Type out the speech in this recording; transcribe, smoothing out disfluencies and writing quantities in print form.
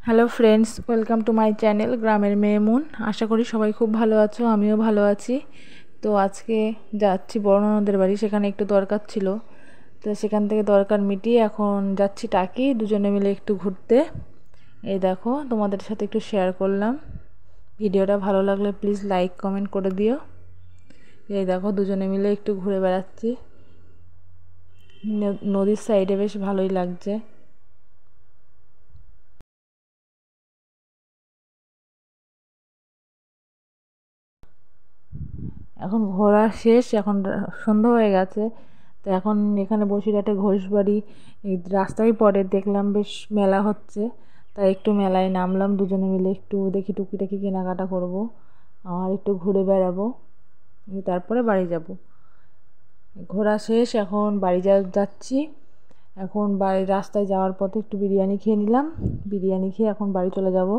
Hello friends, welcome to my channel গ্রামের মেয়ে moon. আশা করি সবাই খুব ভালো আছো, আমিও ভালো আছি। তো আজকে যাচ্ছি বড় ননদের বাড়ি, সেখানে একটু দরকার ছিল। তো সেখান থেকে দরকার মিটিয়ে এখন যাচ্ছি টাকি, দুজনে মিলে একটু ঘুরতে। এই দেখো, তোমাদের সাথে একটু শেয়ার করলাম। ভিডিওটা ভালো লাগলে প্লিজ লাইক কমেন্ট করে দিও। এই দেখো, দুজনে মিলে একটু ঘুরে বেড়াচ্ছি। নদীর সাইডে বেশ ভালোই লাগছে। এখন ঘোরা শেষ, এখন সন্ধ্যা হয়ে গেছে। তো এখন এখানে বসিরহাটে ঘোষবাড়ি এই রাস্তায় পরে দেখলাম বেশ মেলা হচ্ছে, তাই একটু মেলায় নামলাম। দুজনে মিলে একটু দেখি টুকিটাকি কেনাকাটা করব আর একটু ঘুরে বেড়াবো, তারপরে বাড়ি যাব। ঘোরা শেষ, এখন বাড়ি যাচ্ছি। এখন বাড়ি রাস্তায় যাওয়ার পথে একটু বিরিয়ানি খেয়ে নিলাম। বিরিয়ানি খেয়ে এখন বাড়ি চলে যাব।